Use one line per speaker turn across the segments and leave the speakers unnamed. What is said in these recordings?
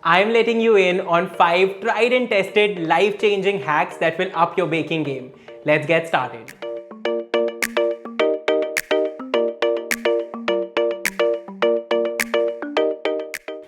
I'm letting you in on 5 tried and tested life-changing hacks that will up your baking game. Let's get started.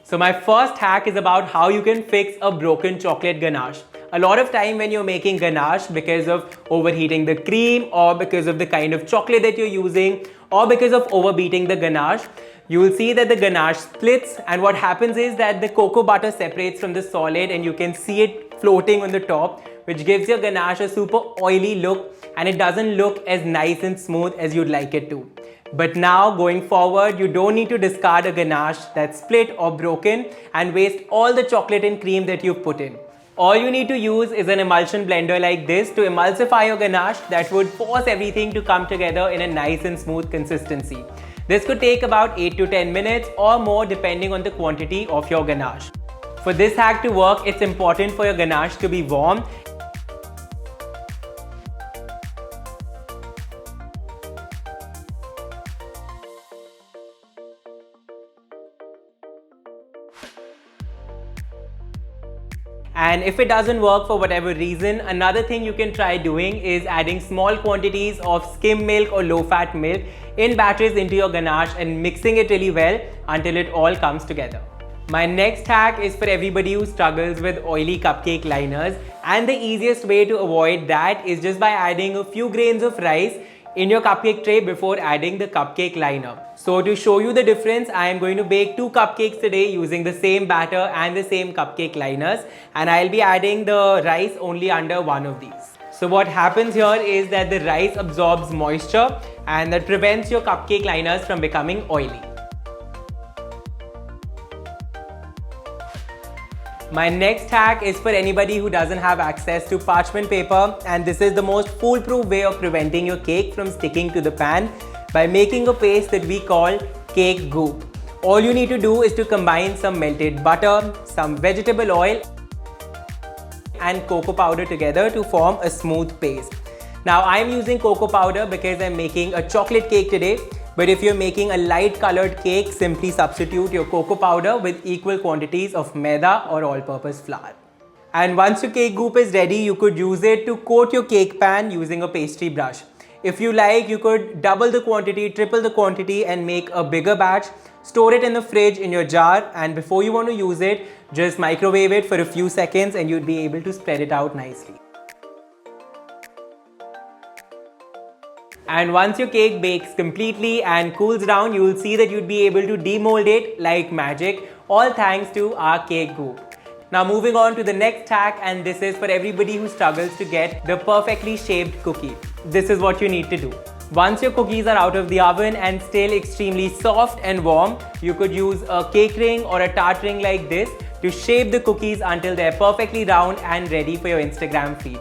So my first hack is about how you can fix a broken chocolate ganache. A lot of time when you're making ganache, because of overheating the cream or because of the kind of chocolate that you're using or because of overbeating the ganache, you will see that the ganache splits, and what happens is that the cocoa butter separates from the solid and you can see it floating on the top, which gives your ganache a super oily look and it doesn't look as nice and smooth as you'd like it to. But now going forward, you don't need to discard a ganache that's split or broken and waste all the chocolate and cream that you've put in. All you need to use is an emulsion blender like this to emulsify your ganache that would force everything to come together in a nice and smooth consistency. This could take about 8 to 10 minutes or more depending on the quantity of your ganache. For this hack to work, it's important for your ganache to be warm. And if it doesn't work for whatever reason, another thing you can try doing is adding small quantities of skim milk or low-fat milk in batches into your ganache and mixing it really well until it all comes together. My next hack is for everybody who struggles with oily cupcake liners, and the easiest way to avoid that is just by adding a few grains of rice in your cupcake tray before adding the cupcake liner. So to show you the difference, I am going to bake 2 cupcakes today using the same batter and the same cupcake liners, and I'll be adding the rice only under one of these. So what happens here is that the rice absorbs moisture and that prevents your cupcake liners from becoming oily. My next hack is for anybody who doesn't have access to parchment paper, and this is the most foolproof way of preventing your cake from sticking to the pan by making a paste that we call cake goop. All you need to do is to combine some melted butter, some vegetable oil and cocoa powder together to form a smooth paste. Now I'm using cocoa powder because I'm making a chocolate cake today. But if you're making a light colored cake, simply substitute your cocoa powder with equal quantities of maida or all-purpose flour. And once your cake goop is ready, you could use it to coat your cake pan using a pastry brush. If you like, you could double the quantity, triple the quantity and make a bigger batch. Store it in the fridge in your jar, and before you want to use it, just microwave it for a few seconds and you'd be able to spread it out nicely. And once your cake bakes completely and cools down, you will see that you'd be able to demold it like magic, all thanks to our cake goop. Now moving on to the next hack, and this is for everybody who struggles to get the perfectly shaped cookie. This is what you need to do. Once your cookies are out of the oven and still extremely soft and warm, you could use a cake ring or a tart ring like this to shape the cookies until they're perfectly round and ready for your Instagram feed.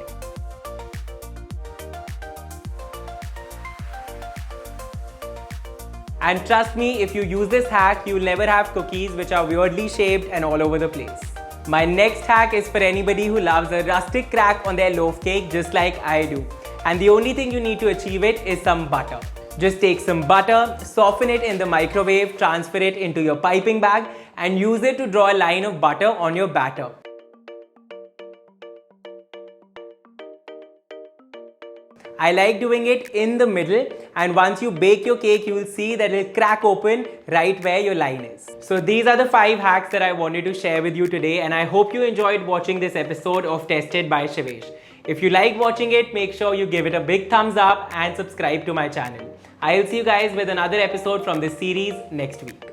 And trust me, if you use this hack, you'll never have cookies which are weirdly shaped and all over the place. My next hack is for anybody who loves a rustic crack on their loaf cake just like I do. And the only thing you need to achieve it is some butter. Just take some butter, soften it in the microwave, transfer it into your piping bag and use it to draw a line of butter on your batter. I like doing it in the middle, and once you bake your cake, you will see that it will crack open right where your line is. So these are the 5 hacks that I wanted to share with you today, and I hope you enjoyed watching this episode of Tested by Shivesh. If you like watching it, make sure you give it a big thumbs up and subscribe to my channel. I'll see you guys with another episode from this series next week.